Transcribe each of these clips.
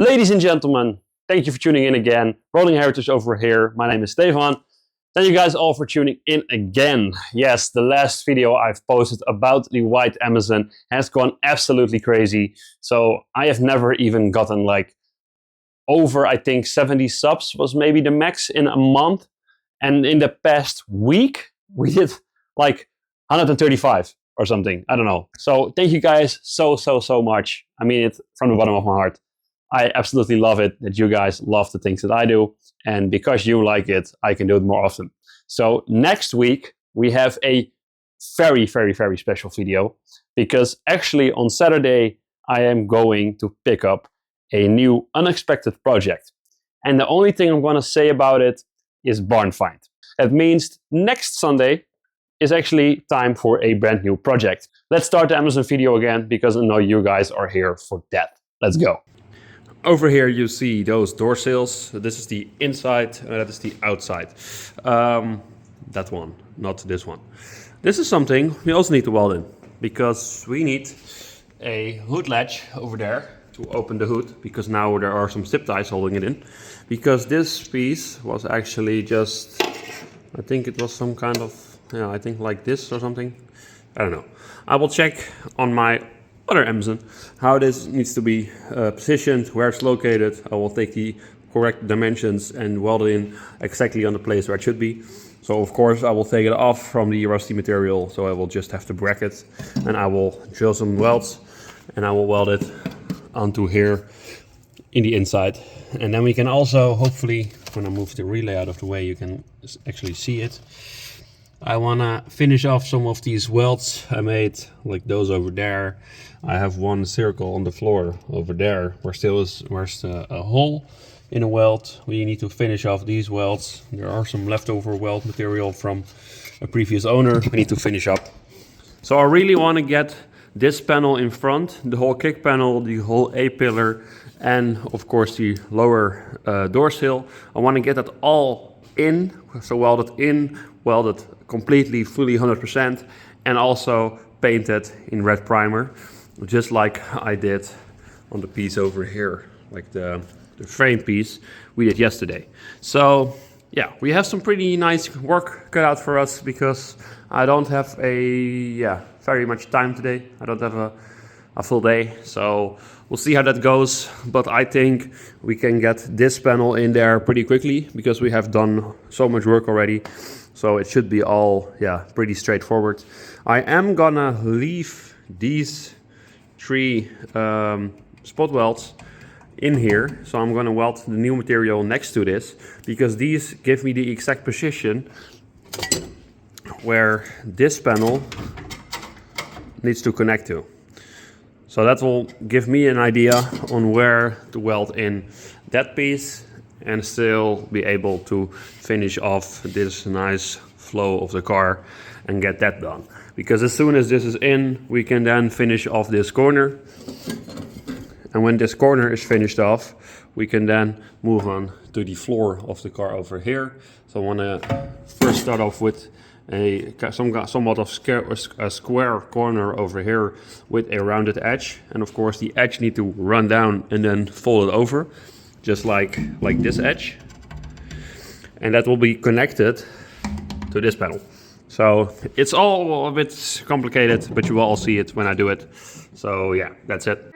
Ladies and gentlemen, thank you for tuning in again. Rolling Heritage over here. My name is Stefan. Thank you guys all for tuning in again. Yes, the last video I've posted about the white Amazon has gone absolutely crazy. So I have never even gotten like over, I think 70 subs was maybe the max in a month. And in the past week, we did like 135 or something. I don't know. So thank you guys so much. I mean it from the bottom of my heart. I absolutely love it that you guys love the things that I do. And because you like it, I can do it more often. So next week, we have a very special video. Because actually on Saturday, I am going to pick up a new unexpected project. And the only thing I'm going to say about it is barn find. That means next Sunday is actually time for a brand new project. Let's start the Amazon video again because I know you guys are here for that. Let's go. Over here you see those door sills. This is the inside and that is the outside. That one, not this one. This is something we also need to weld in because we need a hood latch over there to open the hood because now there are some zip ties holding it in. Because this piece was actually just, I think it was some kind of, yeah, I think like this or something. I don't know. I will check on my other Amazon how this needs to be positioned, where it's located. I will take the correct dimensions and weld it in exactly on the place where it should be. So of course I will take it off from the rusty material, so I will just have the bracket and I will drill some welds and I will weld it onto here in the inside. And then we can also hopefully, when I move the relay out of the way, you can actually see it. I want to finish off some of these welds I made, like those over there. I have one circle on the floor over there where there's a hole in a weld. We need to finish off these welds. There are some leftover weld material from a previous owner we need to finish up. So I really want to get this panel in front, the whole kick panel, the whole A-pillar, and of course the lower door sill. I want to get that all in, so welded in, welded completely, fully 100%, and also painted in red primer, just like I did on the piece over here, like the frame piece we did yesterday. So yeah, we have some pretty nice work cut out for us because I don't have very much time today. I don't have a full day, so we'll see how that goes. But I think we can get this panel in there pretty quickly because we have done so much work already. So it should be all, pretty straightforward. I am gonna leave these three spot welds in here. So I'm gonna weld the new material next to this because these give me the exact position where this panel needs to connect to. So that will give me an idea on where to weld in that piece and still be able to finish off this nice flow of the car and get that done. Because as soon as this is in, we can then finish off this corner. And when this corner is finished off, we can then move on to the floor of the car over here. So I want to first start off with somewhat of a square corner over here with a rounded edge. And of course the edge need to run down and then fold it over, just like this edge. And that will be connected to this panel. So it's all a bit complicated, but you will all see it when I do it. So yeah, that's it.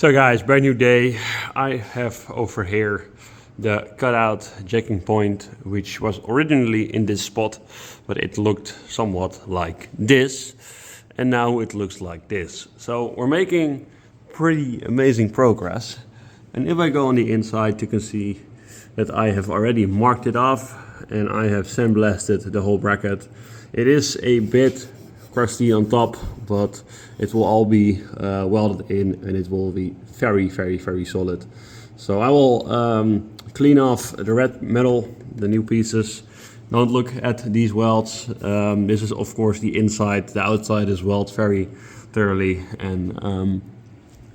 So guys, brand new day. I have over here the cutout jacking point, which was originally in this spot, but it looked somewhat like this, and now it looks like this. So we're making pretty amazing progress. And if I go on the inside, you can see that I have already marked it off and I have sandblasted the whole bracket. It is a bit crusty on top, but it will all be welded in and it will be very, very, very solid. So I will clean off the red metal, the new pieces. Don't look at these welds. This is of course the inside. The outside is welded very thoroughly, and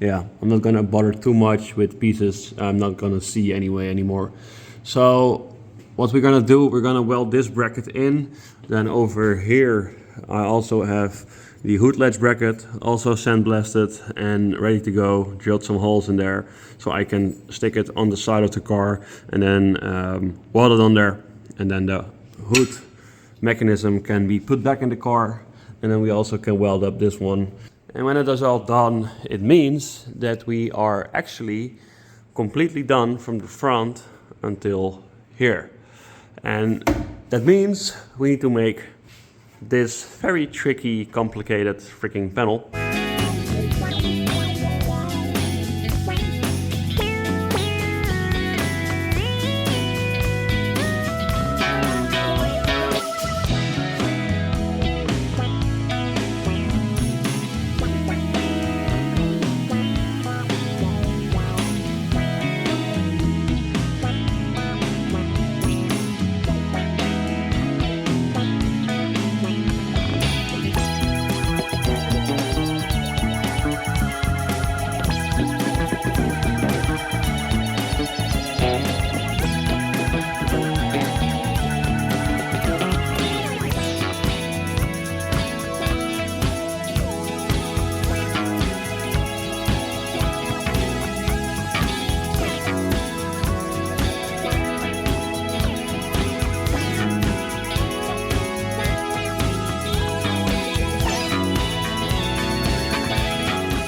yeah, I'm not gonna bother too much with pieces I'm not gonna see anyway anymore. So what we're gonna do, we're gonna weld this bracket in. Then over here I also have the hood latch bracket, also sandblasted and ready to go. Drilled some holes in there so I can stick it on the side of the car and then weld it on there. And then the hood mechanism can be put back in the car, and then we also can weld up this one. And when it is all done, it means that we are actually completely done from the front until here. And that means we need to make this very tricky, complicated freaking panel.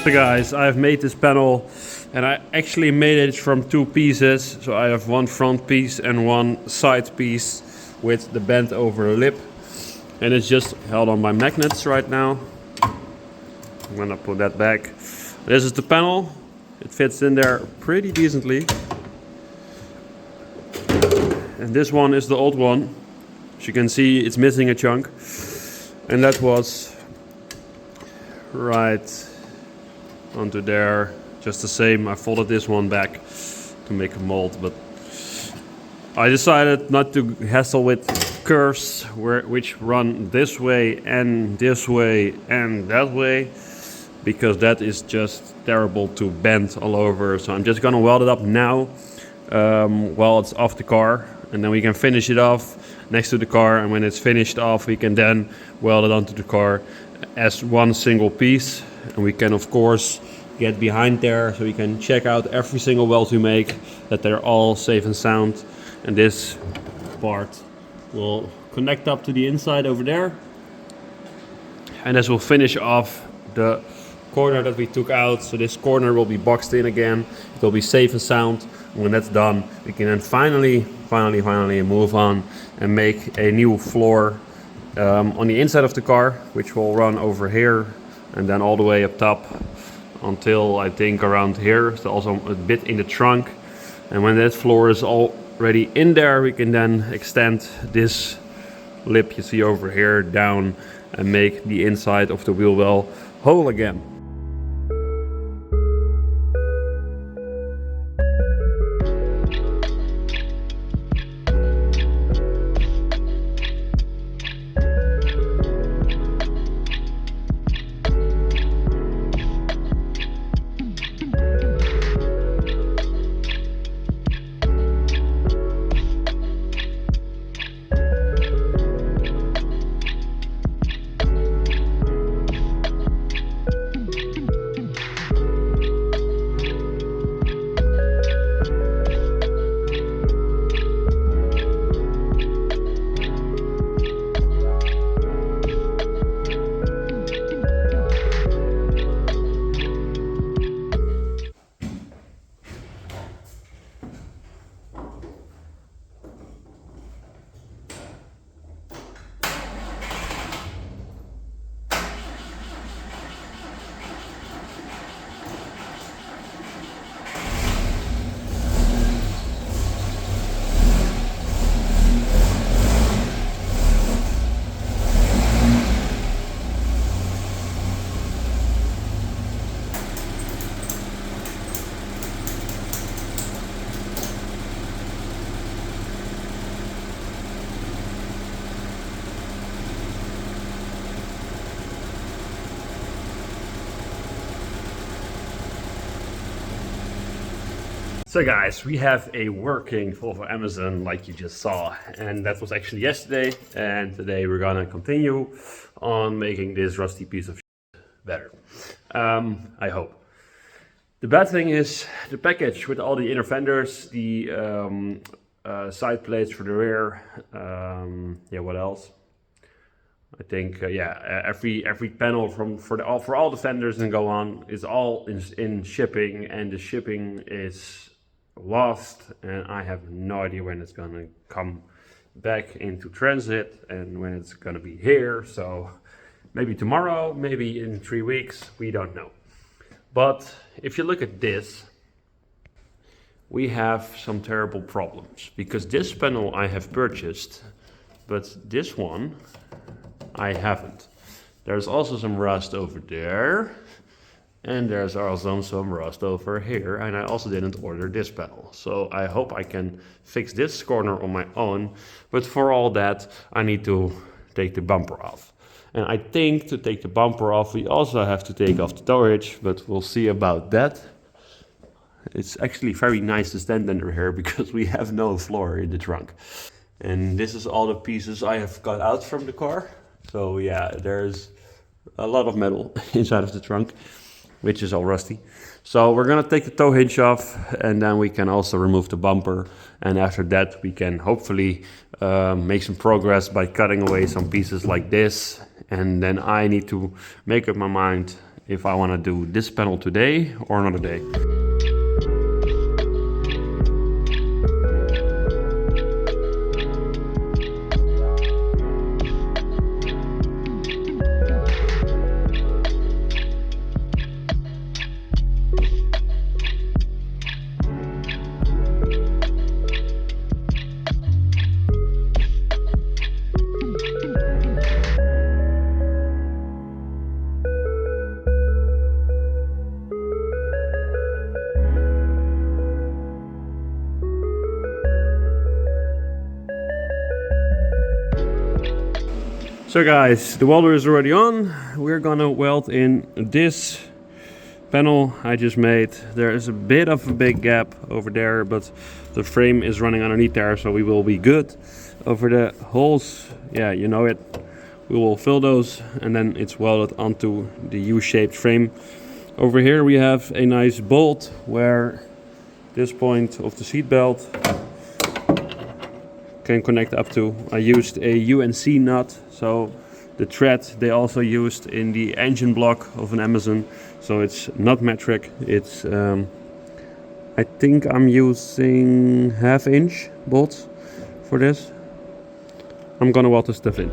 So guys, I've made this panel and I actually made it from two pieces. So I have one front piece and one side piece with the bent over lip, and it's just held on by magnets right now. I'm gonna put that back. This is the panel. It fits in there pretty decently. And this one is the old one. As you can see, it's missing a chunk, and that was right onto there, just the same. I folded this one back to make a mold, but I decided not to hassle with curves which run this way and that way, because that is just terrible to bend all over. So I'm just gonna weld it up now while it's off the car, and then we can finish it off next to the car, and when it's finished off we can then weld it onto the car as one single piece. And we can of course get behind there so we can check out every single weld we make, that they're all safe and sound. And this part will connect up to the inside over there, and this will finish off the corner that we took out. So this corner will be boxed in again. It will be safe and sound. And when that's done, we can then finally move on and make a new floor on the inside of the car, which will run over here and then all the way up top until I think around here. So also a bit in the trunk. And when that floor is already in there, we can then extend this lip you see over here down and make the inside of the wheel well whole again. So guys, we have a working Volvo Amazon like you just saw, and that was actually yesterday, and today we're gonna continue on making this rusty piece of shit better. I hope. The bad thing is the package with all the inner fenders, the side plates for the rear, yeah, what else? I think yeah, every panel for all the fenders and go on is all in shipping, and the shipping is lost, and I have no idea when it's gonna come back into transit and when it's gonna be here. So maybe tomorrow, maybe in 3 weeks, we don't know. But if you look at this, we have some terrible problems, because this panel I have purchased, but this one I haven't. There's also some rust over there, and there's also some rust over here, and I also didn't order this panel. So I hope I can fix this corner on my own, but for all that I need to take the bumper off. And I think to take the bumper off we also have to take off the tow hitch, but we'll see about that. It's actually very nice to stand under here because we have no floor in the trunk. And this is all the pieces I have got out from the car. So yeah, there's a lot of metal inside of the trunk, which is all rusty. So we're gonna take the tow hitch off, and then we can also remove the bumper. And after that we can hopefully make some progress by cutting away some pieces like this. And then I need to make up my mind if I wanna do this panel today or another day. So guys, the welder is already on. We're gonna weld in this panel I just made. There is a bit of a big gap over there, but the frame is running underneath there, so we will be good. Over the holes, yeah, you know it, we will fill those, and then it's welded onto the U-shaped frame. Over here we have a nice bolt where this point of the seat belt can connect up to. I used a UNC nut, so the thread they also used in the engine block of an Amazon, so it's not metric. It's I think I'm using 1/2 inch bolts for this. I'm gonna weld this stuff in.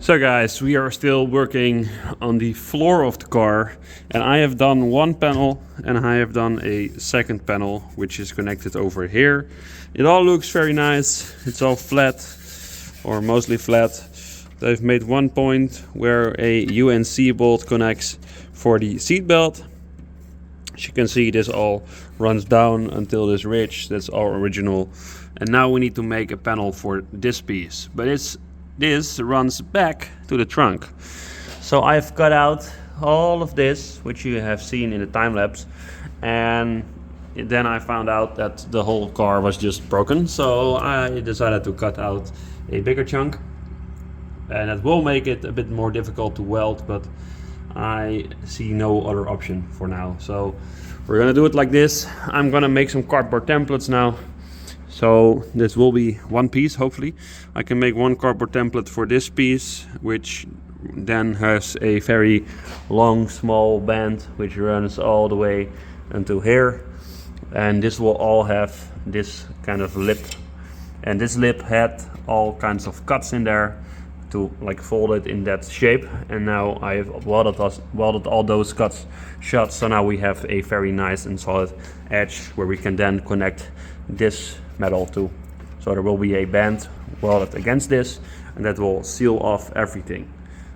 So guys, we are still working on the floor of the car, and I have done one panel and I have done a second panel which is connected over here. It all looks very nice. It's all flat, or mostly flat. They've made one point where a UNC bolt connects for the seat belt. As you can see, this all runs down until this ridge. That's all original. And now we need to make a panel for this piece, but this runs back to the trunk. So I've cut out all of this, which you have seen in the time lapse, and then I found out that the whole car was just broken. So I decided to cut out a bigger chunk, and that will make it a bit more difficult to weld, but I see no other option for now. So we're gonna do it like this. I'm gonna make some cardboard templates now. So this will be one piece, hopefully. I can make one cardboard template for this piece, which then has a very long, small band, which runs all the way until here. And this will all have this kind of lip. And this lip had all kinds of cuts in there to like fold it in that shape, and now I've welded all those cuts shut, so now we have a very nice and solid edge where we can then connect this metal to. So there will be a band welded against this, and that will seal off everything.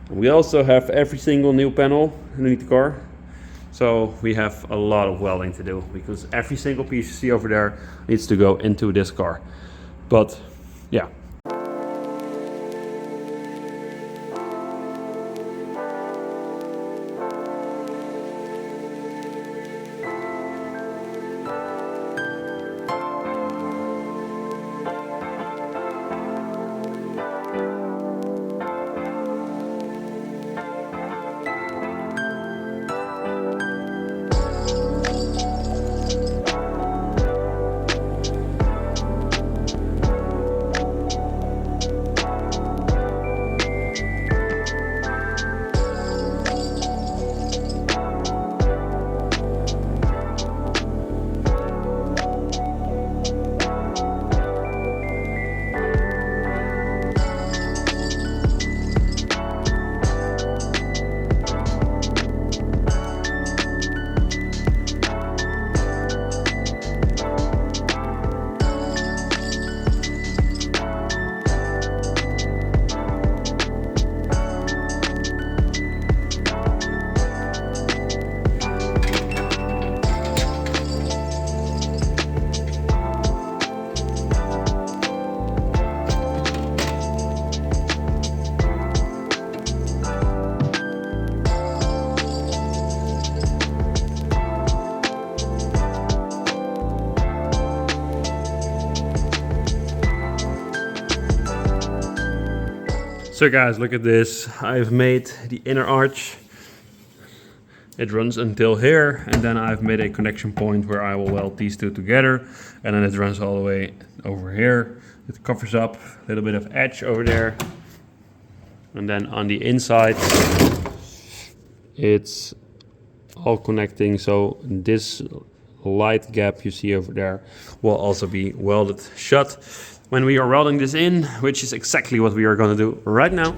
We also have every single new panel underneath the car, so we have a lot of welding to do, because every single piece you see over there needs to go into this car. But yeah. So guys, look at this. I've made the inner arch. It runs until here, and then I've made a connection point where I will weld these two together, and then it runs all the way over here. It covers up a little bit of edge over there, and then on the inside it's all connecting, so this light gap you see over there will also be welded shut when we are welding this in, which is exactly what we are going to do right now.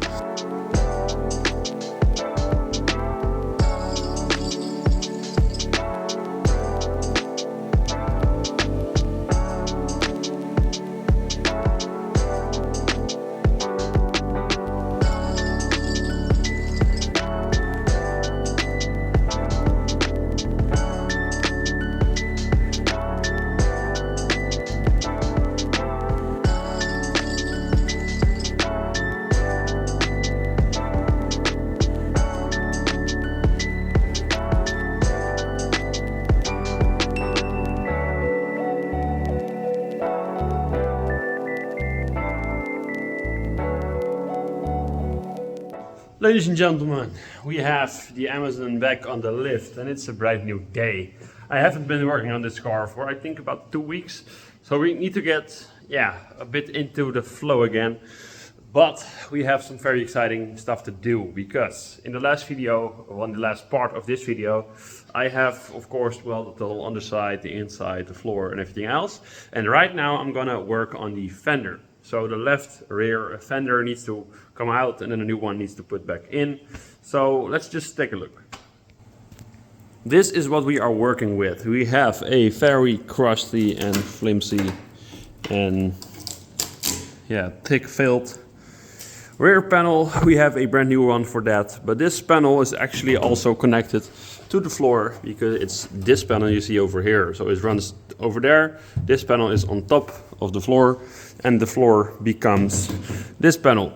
Ladies and gentlemen, we have the Amazon back on the lift, and it's a brand new day. I haven't been working on this car for I think about 2 weeks, so we need to get a bit into the flow again. But we have some very exciting stuff to do, because in the last video, or on the last part of this video, I have of course welded the whole underside, the inside, the floor and everything else. And right now I'm gonna work on the fender. So the left rear fender needs to come out, and then a new one needs to put back in. So let's just take a look. This is what we are working with. We have a very crusty and flimsy and thick filled rear panel. We have a brand new one for that, but this panel is actually also connected to the floor, because it's this panel you see over here. So it runs over there, this panel is on top of the floor, and the floor becomes this panel.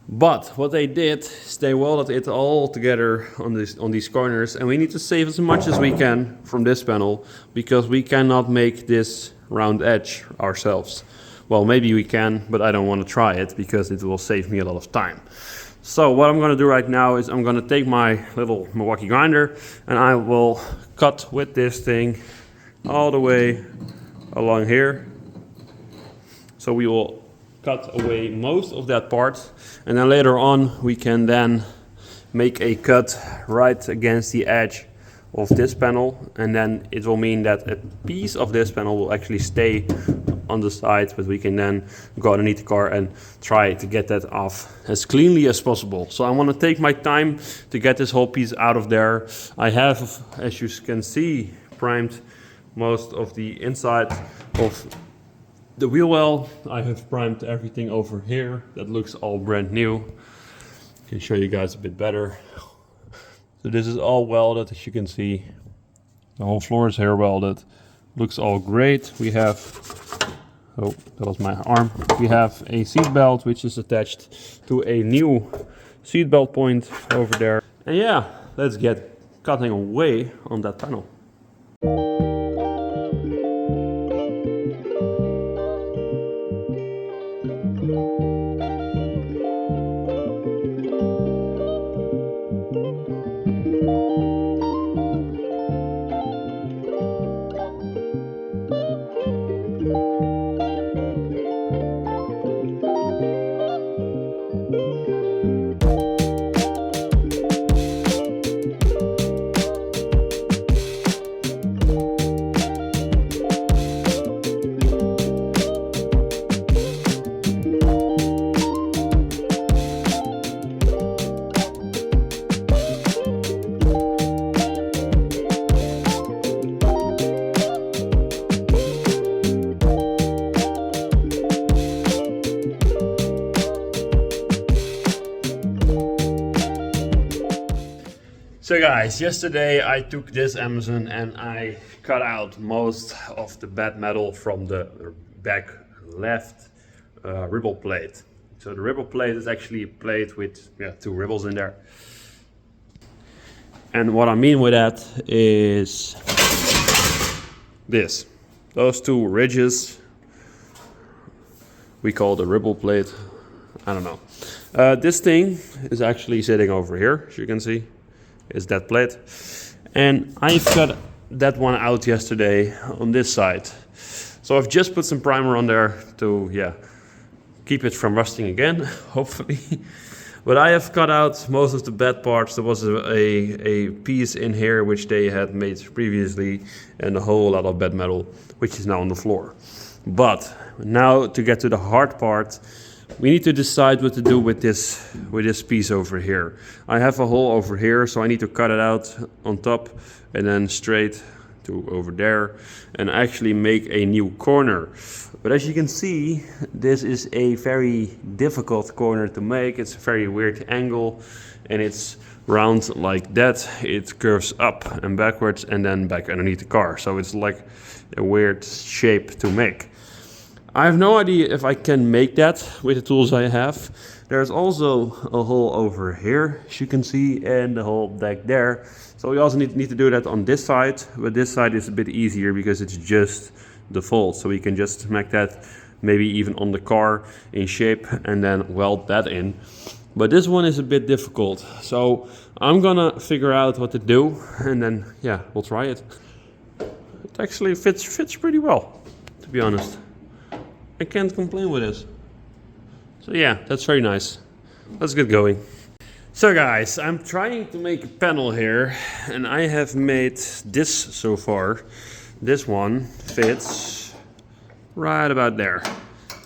But what they did is they welded it all together on these corners, and we need to save as much as we can from this panel, because we cannot make this round edge ourselves. Well, maybe we can, but I don't want to try it because it will save me a lot of time. So what I'm going to do right now is I'm going to take my little Milwaukee grinder and I will cut with this thing all the way along here. So we will cut away most of that part, and then later on we can then make a cut right against the edge of this panel, and then it will mean that a piece of this panel will actually stay on the side, but we can then go underneath the car and try to get that off as cleanly as possible. So I want to take my time to get this whole piece out of there. I have, as you can see, primed most of the inside of the wheel well. I have primed everything over here. That looks all brand new. I can show you guys a bit better. So this is all welded, as you can see. The whole floor is here welded. Looks all great. We have, oh, that was my arm. We have a seat belt which is attached to a new seat belt point over there. And yeah, let's get cutting away on that panel. So guys, yesterday I took this Amazon and I cut out most of the bad metal from the back left ribble plate. So the ribble plate is actually a plate with two ribbles in there. And what I mean with that is this. Those two ridges we call the ribble plate. I don't know. This thing is actually sitting over here, as you can see. Is that plate, and I've cut that one out yesterday on this side. So I've just put some primer on there to keep it from rusting again, hopefully. But I have cut out most of the bad parts. There was a piece in here which they had made previously, and a whole lot of bad metal which is now on the floor. But now to get to the hard part, we need to decide what to do with this piece over here. I have a hole over here, so I need to cut it out on top and then straight to over there and actually make a new corner. But as you can see, this is a very difficult corner to make. It's a very weird angle and it's round like that. It curves up and backwards and then back underneath the car. So it's like a weird shape to make. I have no idea if I can make that with the tools I have. There's also a hole over here, as you can see, and the hole back there. So we also need to do that on this side, but this side is a bit easier because it's just the fold. So we can just smack that maybe even on the car in shape and then weld that in. But this one is a bit difficult. So I'm gonna figure out what to do and then we'll try it. It actually fits pretty well, to be honest. I can't complain with this. So that's very nice. Let's get going. So guys, I'm trying to make a panel here and I have made this so far. This one fits right about there.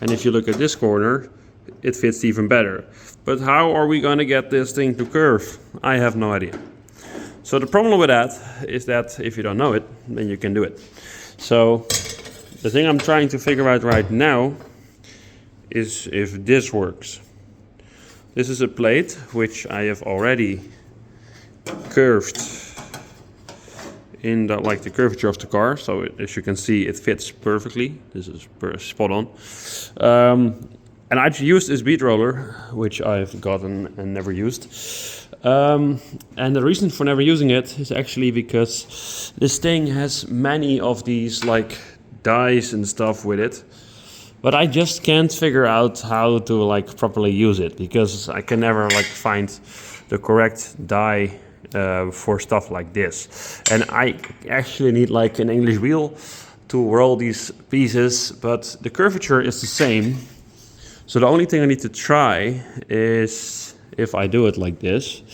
And if you look at this corner, it fits even better. But how are we gonna get this thing to curve? I have no idea. So the problem with that is that if you don't know it, then you can do it. So the thing I'm trying to figure out right now is if this works. This is a plate which I have already curved in the curvature of the car. So as you can see, it fits perfectly. This is spot on. And I've used this bead roller, which I've gotten and never used. And the reason for never using it is actually because this thing has many of these like dies and stuff with it. but I just can't figure out how to like properly use it, because I can never like find the correct die for stuff like this. And I actually need like an English wheel to roll these pieces, but the curvature is the same. So the only thing I need to try is if I do it like this.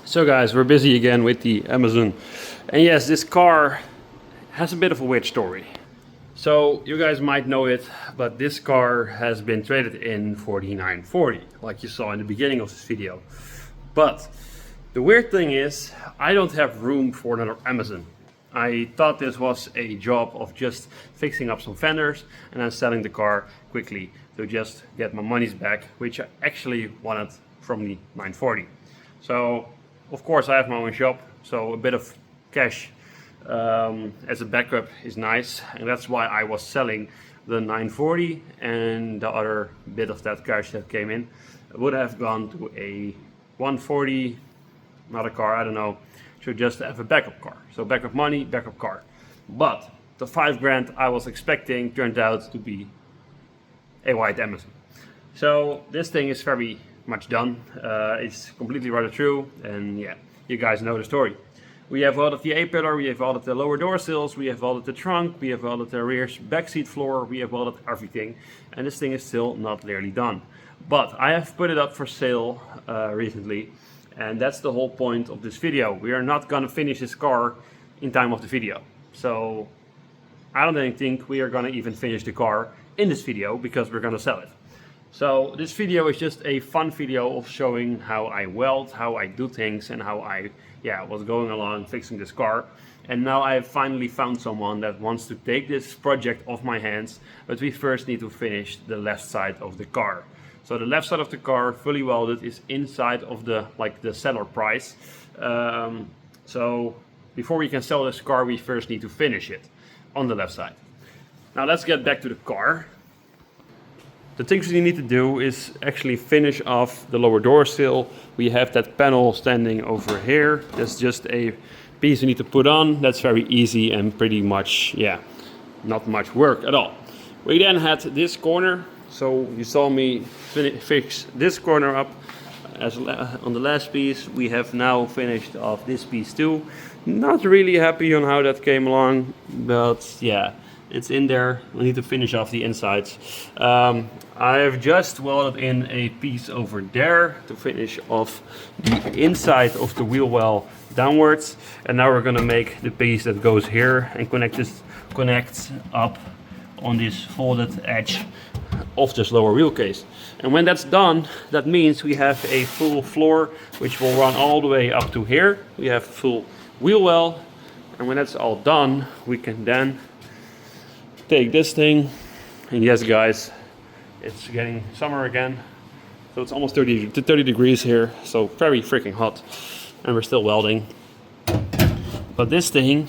So guys, we're busy again with the Amazon. And yes, this car has a bit of a weird story. So you guys might know it, but this car has been traded in for the 940, like you saw in the beginning of this video. But the weird thing is, I don't have room for another Amazon. I thought this was a job of just fixing up some fenders and then selling the car quickly to just get my monies back, which I actually wanted from the 940. So of course I have my own shop, so a bit of cash as a backup is nice, and that's why I was selling the 940, and the other bit of that cash that came in would have gone to a 140, not a car, I don't know, should just have a backup car. So backup money, backup car. But the 5 grand I was expecting turned out to be a white Amazon. So this thing is very much done. It's completely rotted through, and yeah, you guys know the story. We have welded the A-pillar, we have welded the lower door sills, we have welded the trunk, we have welded the rear backseat floor, we have welded everything, and this thing is still not nearly done. But I have put it up for sale recently, and that's the whole point of this video. We are not gonna finish this car in time of the video. So I don't think we are gonna even finish the car in this video, because we're gonna sell it. So this video is just a fun video of showing how I weld, how I do things, and how I was going along fixing this car. And now I have finally found someone that wants to take this project off my hands, but we first need to finish the left side of the car. So the left side of the car, fully welded, is inside of the seller price. So before we can sell this car, we first need to finish it on the left side. Now let's get back to the car. The things we need to do is actually finish off the lower door sill. We have that panel standing over here. That's just a piece we need to put on. That's very easy and pretty much, not much work at all. We then had this corner. So you saw me fix this corner up as on the last piece. We have now finished off this piece too. Not really happy on how that came along, but yeah, it's in there. We need to finish off the insides. I have just welded in a piece over there to finish off the inside of the wheel well downwards, and now we're gonna make the piece that goes here and connects up on this folded edge of this lower wheel case. And when that's done, that means we have a full floor which will run all the way up to here. We have full wheel well, and when that's all done, we can then take this thing, and yes guys, it's getting summer again, so it's almost 30 degrees here, so very freaking hot, and we're still welding. But this thing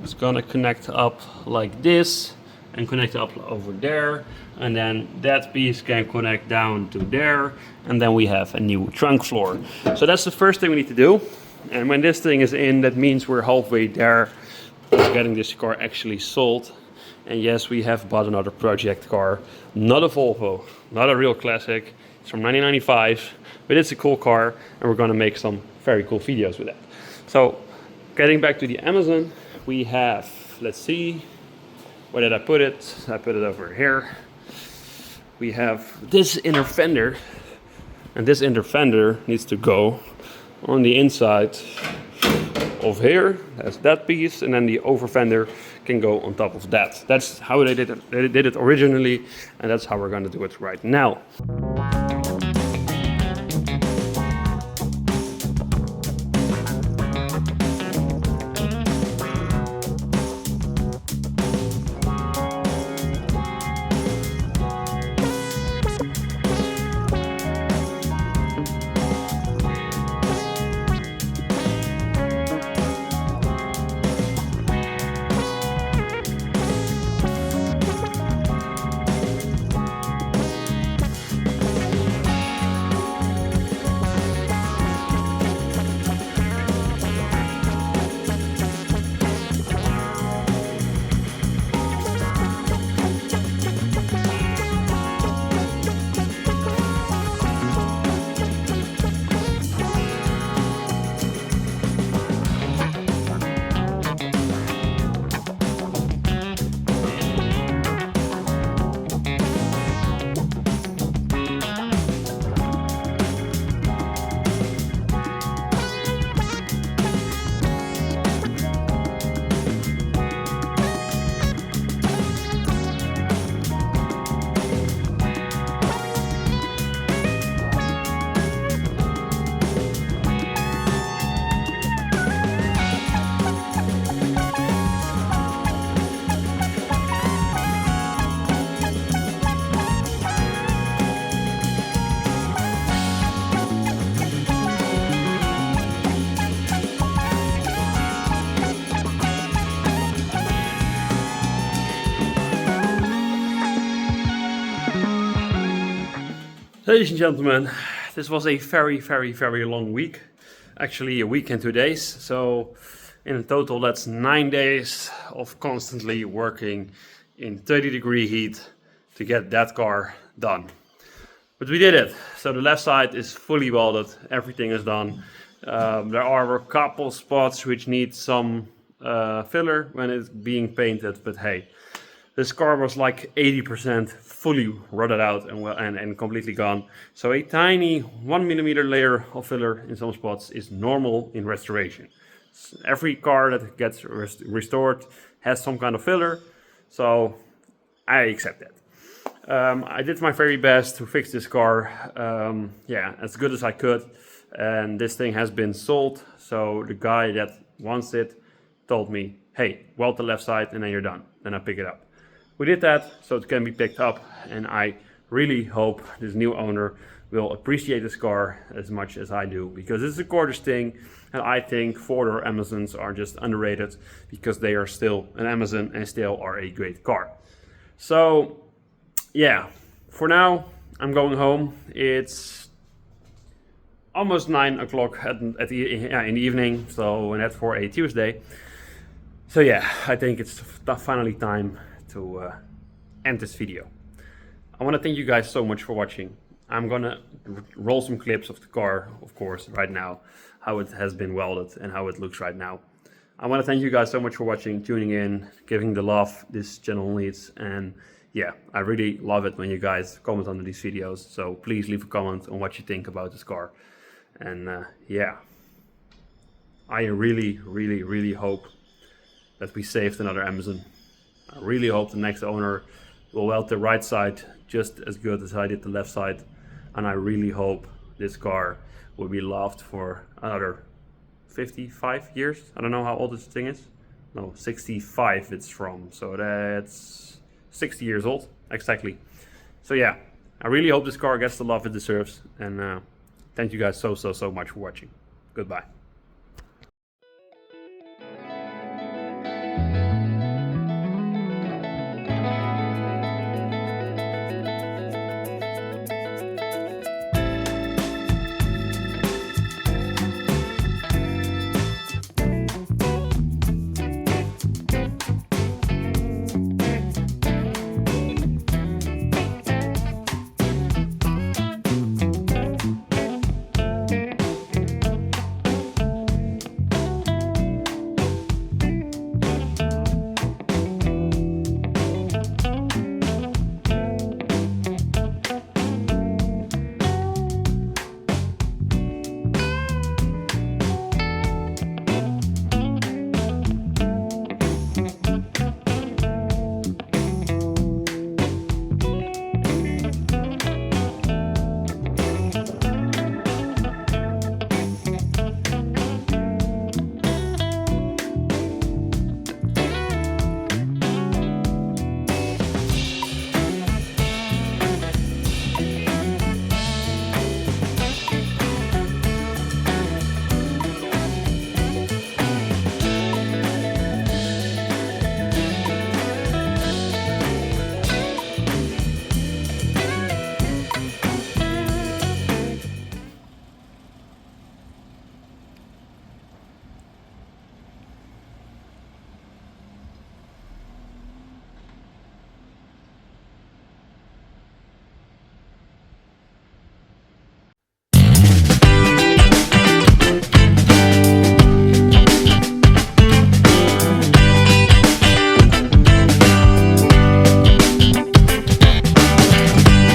is gonna connect up like this and connect up over there, and then that piece can connect down to there, and then we have a new trunk floor. So that's the first thing we need to do. And when this thing is in, that means we're halfway there with getting this car actually sold. And yes, we have bought another project car, not a Volvo, not a real classic. It's from 1995, but it's a cool car, and we're gonna make some very cool videos with that. So getting back to the Amazon, we have, let's see, where did I put it? I put it over here. We have this inner fender, and this inner fender needs to go on the inside of here. That's that piece, and then the over fender can go on top of that. That's how they did it. They did it originally, and that's how we're going to do it right now. Ladies and gentlemen, this was a very long week. Actually a week and 2 days. So in total that's 9 days of constantly working in 30-degree heat to get that car done. But we did it. So the left side is fully welded, everything is done. There are a couple spots which need some filler when it's being painted, but hey, this car was like 80% fully rotted out and completely gone. So a tiny 1mm layer of filler in some spots is normal in restoration. Every car that gets restored has some kind of filler, so I accept that. I did my very best to fix this car, yeah, as good as I could, and this thing has been sold. So the guy that wants it told me, hey, weld the left side and then you're done, then I pick it up. We did that so it can be picked up, and I really hope this new owner will appreciate this car as much as I do, because it's a gorgeous thing, and I think four-door Amazons are just underrated because they are still an Amazon and still are a great car. So yeah, for now I'm going home. It's almost 9 o'clock in the evening, so, and that's for a Tuesday. So yeah, I think it's finally time to end this video. I want to thank you guys so much for watching. I'm gonna roll some clips of the car, of course, right now, how it has been welded and how it looks right now. I want to thank you guys so much for watching, tuning in, giving the love this channel needs, and yeah, I really love it when you guys comment under these videos, so please leave a comment on what you think about this car. And yeah, I really hope that we saved another Amazon. I really hope the next owner will weld the right side just as good as I did the left side, and I really hope this car will be loved for another 55 years. I don't know how old this thing is. No, 65 it's from, so that's 60 years old exactly. So yeah, I really hope this car gets the love it deserves, and thank you guys so much for watching. Goodbye.